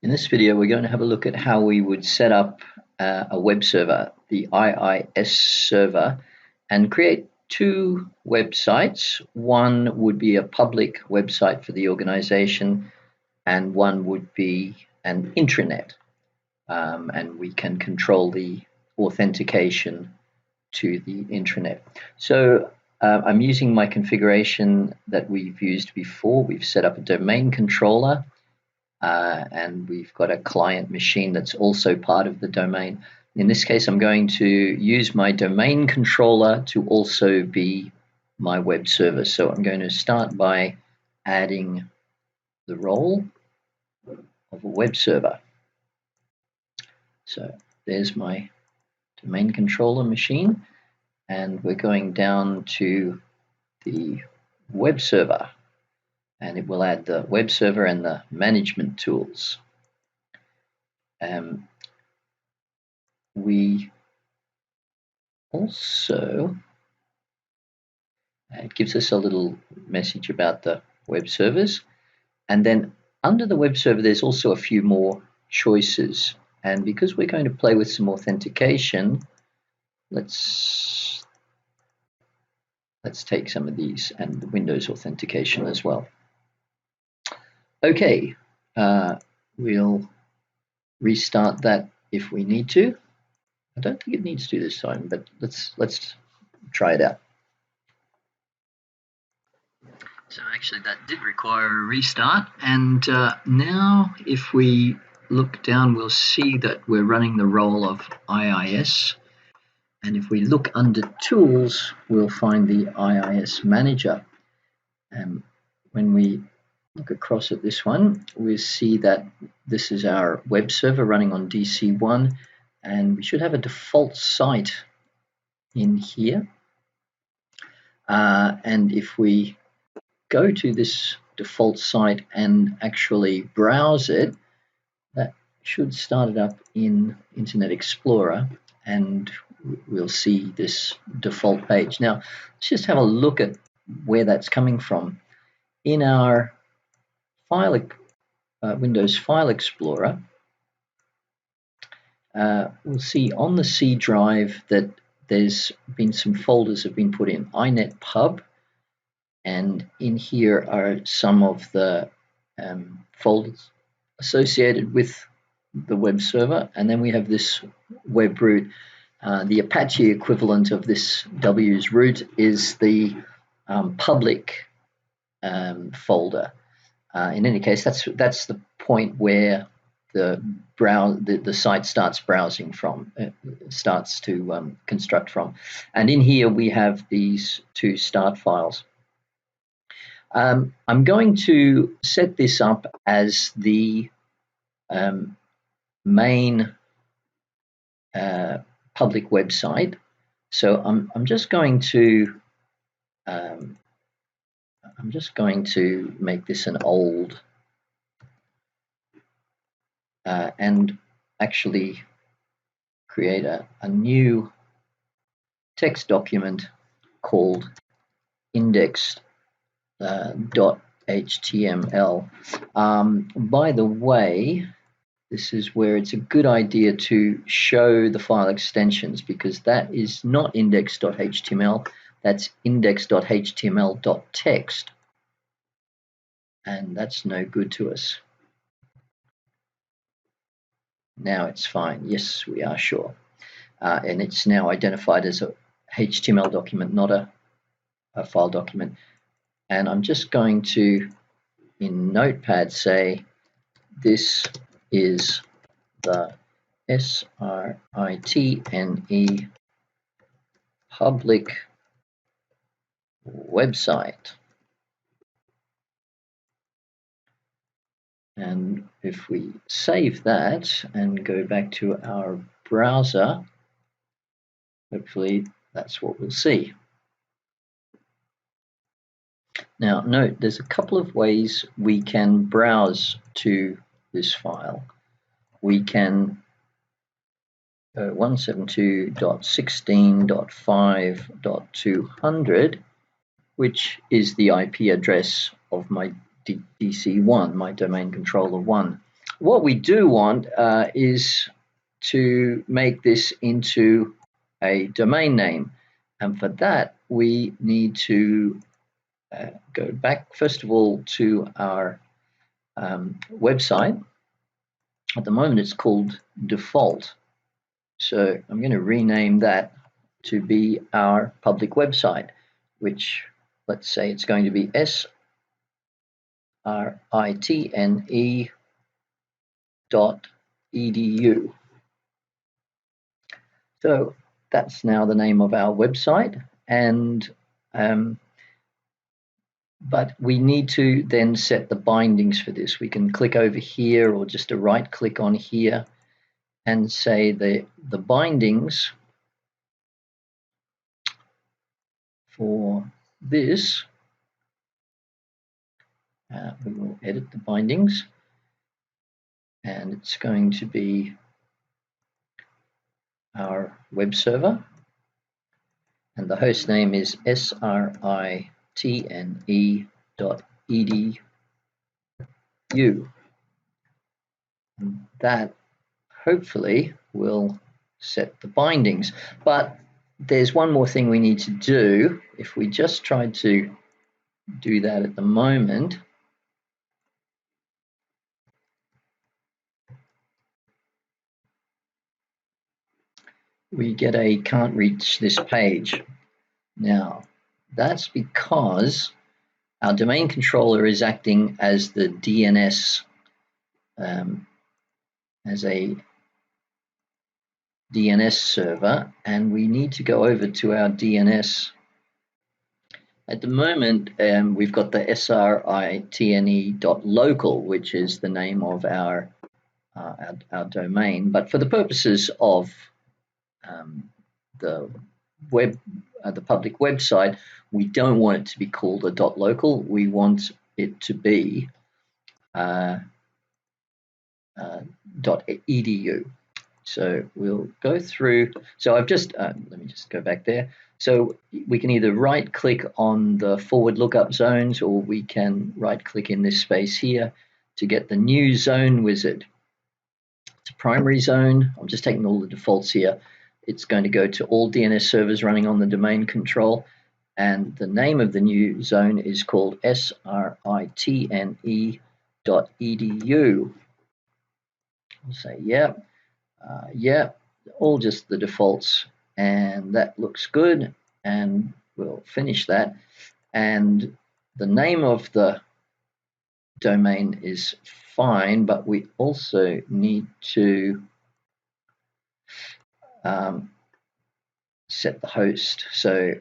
In this video, we're going to have a look at how we would set up a web server, the Iis server, and create two websites. One would be a public website for the organization, and one would be an intranet. And we can control the authentication to the intranet. So I'm using my configuration that we've used before. We've set up a domain controller. And we've got a client machine that's also part of the domain. In this case, I'm going to use my domain controller to also be my web server. So I'm going to start by adding the role of a web server. So there's my domain controller machine, and we're going down to the web server. And it will add the web server and the management tools. We also, it gives us a little message about the web servers. And then under the web server, there's also a few more choices. And because we're going to play with some authentication, let's take some of these and the Windows authentication as well. Okay, we'll restart that if we need to. I don't think it needs to this time, but let's try it out. So actually that did require a restart, and now if we look down, we'll see that we're running the role of Iis, and if we look under Tools, we'll find the Iis Manager. When we look across at this one, we see that this is our web server running on DC1, and we should have a default site in here. And if we go to this default site and actually browse it, that should start it up in Internet Explorer, and we'll see this default page. Now, let's just have a look at where that's coming from. In our Windows File Explorer, we'll see on the C drive that there's been some folders have been put in. INET-pub, and in here are some of the folders associated with the web server. And then we have this web root. The Apache equivalent of this W's root is the public folder. In any case, that's the point where the site starts browsing from, starts to construct from. And in here we have these two start files. I'm going to set this up as the main public website. So I'm just going to make this an old and actually create a new text document called index.html. By the way, this is where it's a good idea to show the file extensions, because that is not index.html, that's index.html.txt, and that's no good to us. Now it's fine. Yes, we are sure. And it's now identified as a HTML document, not a file document. And I'm just going to, in Notepad, say this is the SRITNE public website. And if we save that and go back to our browser, hopefully that's what we'll see. Now note, there's a couple of ways we can browse to this file. We can 172.16.5.200, which is the IP address of my DC1, my domain controller 1. What we do want is to make this into a domain name. And for that, we need to go back, first of all, to our website. At the moment, it's called default. So I'm going to rename that to be our public website, which, let's say it's going to be sritne.edu. So that's now the name of our website, and but we need to then set the bindings for this. We can click over here or just a right click on here and say the bindings for this. We will edit the bindings, and it's going to be our web server, and the host name is sritne.edu. And that hopefully will set the bindings. But there's one more thing we need to do. If we just try to do that at the moment, we get a can't reach this page. Now, that's because our domain controller is acting as the DNS, as a DNS server, and we need to go over to our DNS. At the moment, we've got the sritne.local, which is the name of our domain. But for the purposes of the public website, we don't want it to be called a .local. We want it to be .edu. So we'll go through. So I've just let me just go back there. So we can either right click on the forward lookup zones, or we can right click in this space here to get the new zone wizard. It's a primary zone. I'm just taking all the defaults here. It's going to go to all DNS servers running on the domain control, and the name of the new zone is called sritne.edu. I'll say yeah. Yeah, all just the defaults, and that looks good, and we'll finish that. And the name of the domain is fine, but we also need to set the host. So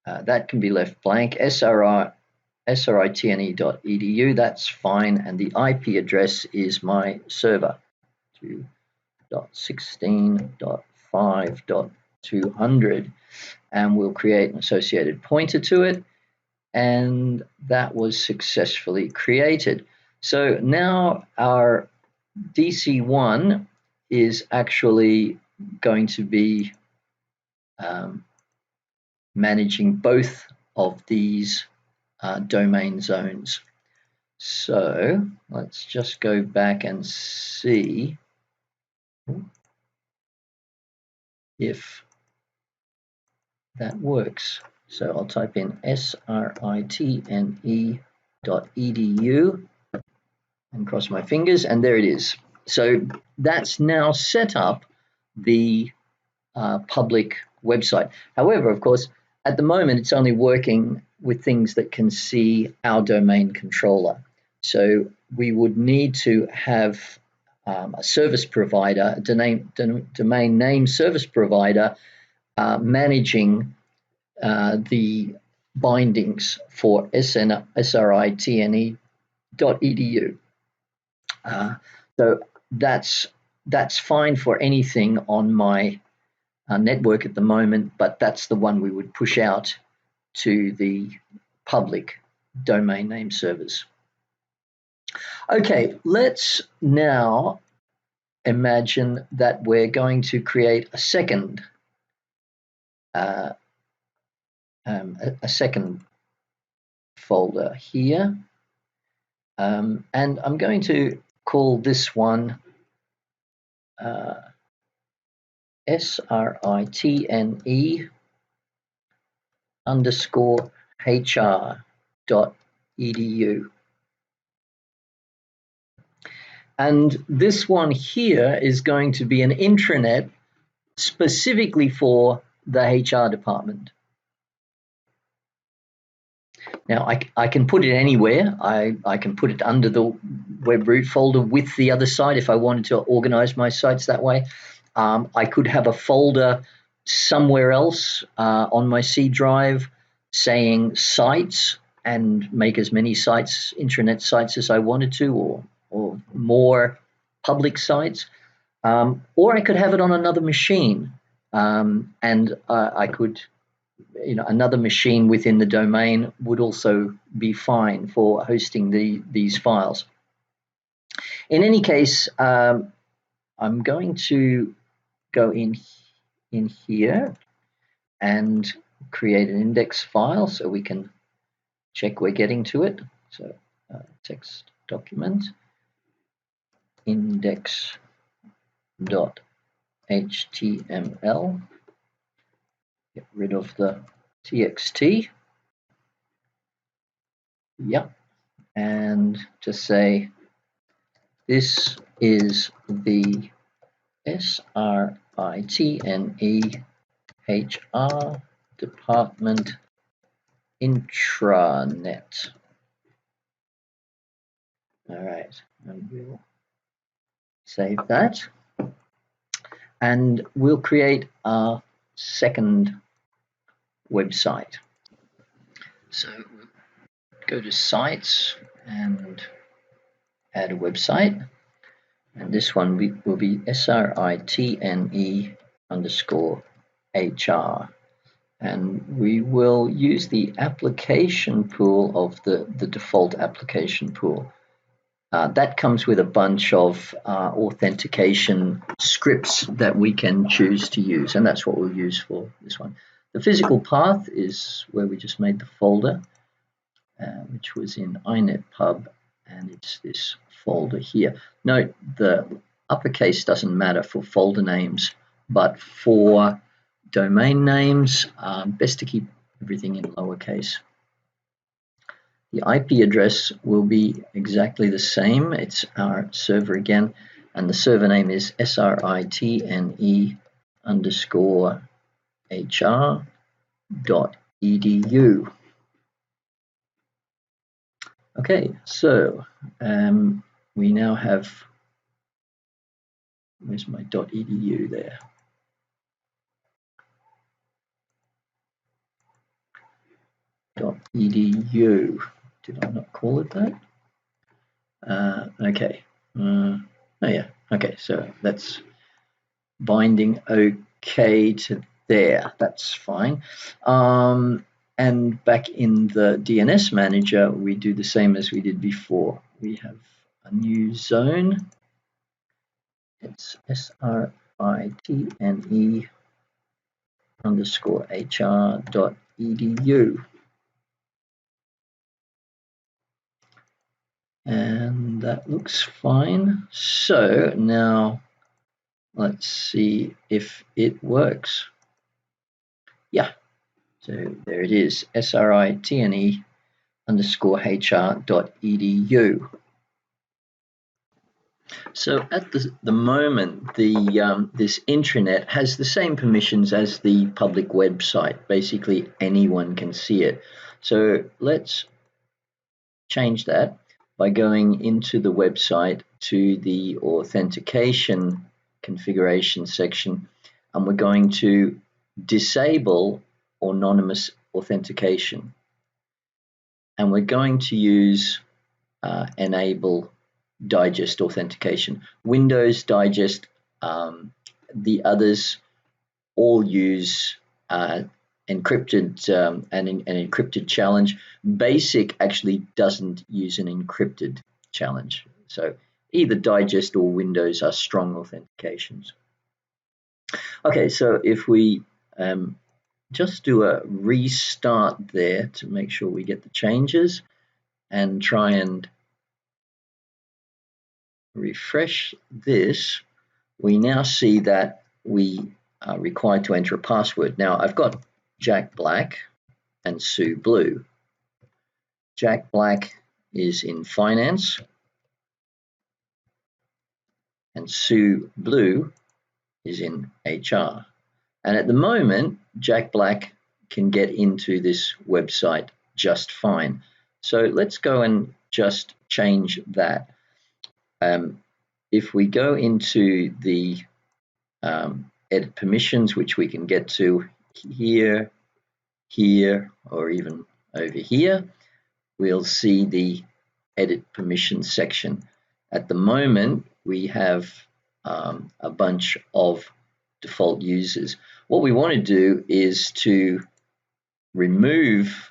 that can be left blank, sritne.edu, that's fine, and the IP address is my server, 2.16.5.200, and we'll create an associated pointer to it, and that was successfully created. So now our DC1 is actually going to be managing both of these domain zones. So let's just go back and see if that works. So I'll type in sritne.edu and cross my fingers, and there it is. So that's now set up the public website. However, of course, at the moment, it's only working with things that can see our domain controller. So we would need to have a service provider, a domain name service provider, managing the bindings for sritne.edu. So that's fine for anything on my network at the moment, but that's the one we would push out to the public domain name servers. Okay, let's now imagine that we're going to create a second folder here, and I'm going to call this one SRITNE underscore HR dot edu. And this one here is going to be an intranet specifically for the HR department. Now, I can put it anywhere. I can put it under the web root folder with the other site if I wanted to organize my sites that way. I could have a folder somewhere else on my C drive saying sites and make as many sites, intranet sites as I wanted to, or more public sites. Or I could have it on another machine, and I could, another machine within the domain would also be fine for hosting these files. In any case, I'm going to go in here and create an index file so we can check we're getting to it. So text document index.html. Get rid of the txt. Yep. And just say this is the SRITNE HR department intranet. All right, and we'll save that. And we'll create our second website. So we'll go to sites and add a website. And this one will be SRITNE underscore HR. And we will use the application pool of the default application pool. That comes with a bunch of authentication scripts that we can choose to use, and that's what we'll use for this one. The physical path is where we just made the folder, which was in inetpub, and it's this folder here. Note the uppercase doesn't matter for folder names, but for domain names, best to keep everything in lowercase. The IP address will be exactly the same. It's our server again, and the server name is SRITNE underscore HR dot edu. Okay, so we now have, where's my .edu there? .edu. Did I not call it that? Okay. Oh yeah. Okay. So that's binding okay to there. That's fine. And back in the DNS manager, we do the same as we did before. We have a new zone. It's SRITNE underscore HR dot edu. And that looks fine. So now let's see if it works. Yeah, so there it is, SRITNE underscore HR dot edu. So at the moment, this intranet has the same permissions as the public website. Basically, anyone can see it. So let's change that by going into the website to the authentication configuration section, and we're going to disable anonymous authentication, and we're going to use enable digest authentication. Windows digest, the others all use encrypted an encrypted challenge. Basic actually doesn't use an encrypted challenge. So either digest or Windows are strong authentications. Okay, so if we just do a restart there to make sure we get the changes and try and refresh this, we now see that we are required to enter a password. Now I've got Jack Black and Sue Blue. Jack Black is in finance and Sue Blue is in HR. And at the moment, Jack Black can get into this website just fine. So let's go and just change that. If we go into the edit permissions, which we can get to here, or even over here, we'll see the edit permissions section. At the moment, we have a bunch of default users. What we want to do is to remove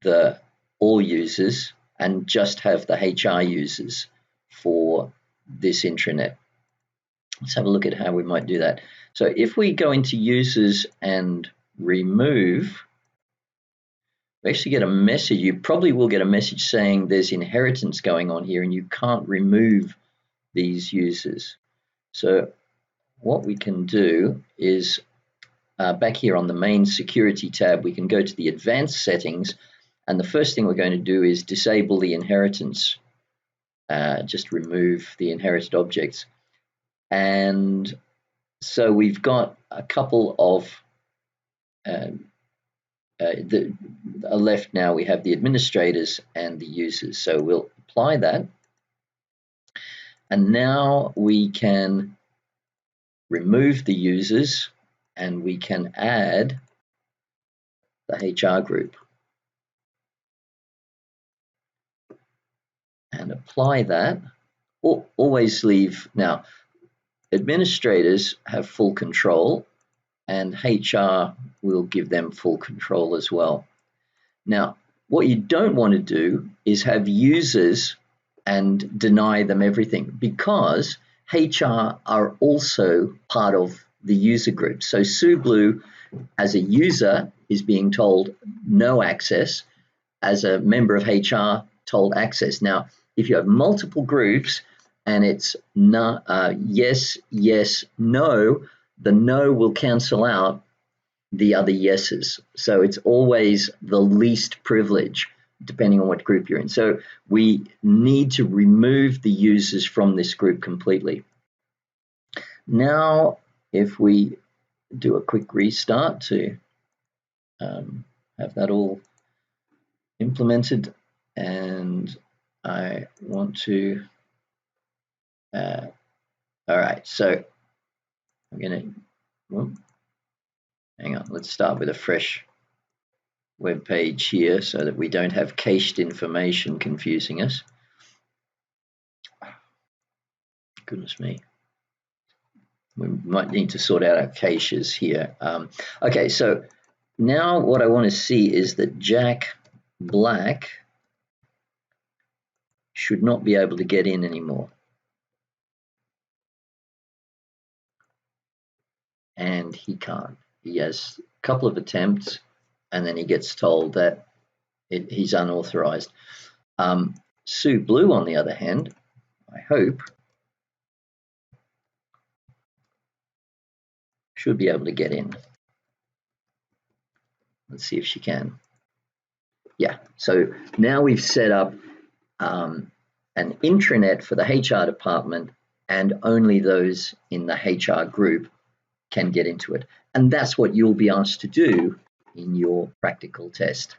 the all users and just have the HR users for this intranet. Let's have a look at how we might do that. So if we go into users and remove, we actually get a message. You probably will get a message saying there's inheritance going on here and you can't remove these users. So what we can do is back here on the main security tab, we can go to the advanced settings, and the first thing we're going to do is disable the inheritance, just remove the inherited objects. And so we've got a couple of left now. We have the administrators and the users. So we'll apply that. And now we can remove the users and we can add the HR group and apply that. Always leave. Now, administrators have full control and HR will give them full control as well. Now, what you don't want to do is have users and deny them everything, because HR are also part of the user group. So Sue Blue as a user is being told no access, as a member of HR told access. Now, if you have multiple groups and it's no, yes, yes, no, the no will cancel out the other yeses. So it's always the least privilege, depending on what group you're in. So we need to remove the users from this group completely. Now, if we do a quick restart to have that all implemented, and I want to, all right, so I'm gonna, hang on, let's start with a fresh web page here so that we don't have cached information confusing us. Goodness me. We might need to sort out our caches here. Okay, so now what I want to see is that Jack Black should not be able to get in anymore. And he can't. He has a couple of attempts and then he gets told that he's unauthorized. Sue Blue, on the other hand, I hope, should be able to get in. Let's see if she can. Yeah, so now we've set up an intranet for the HR department, and only those in the HR group can get into it. And that's what you'll be asked to do in your practical test.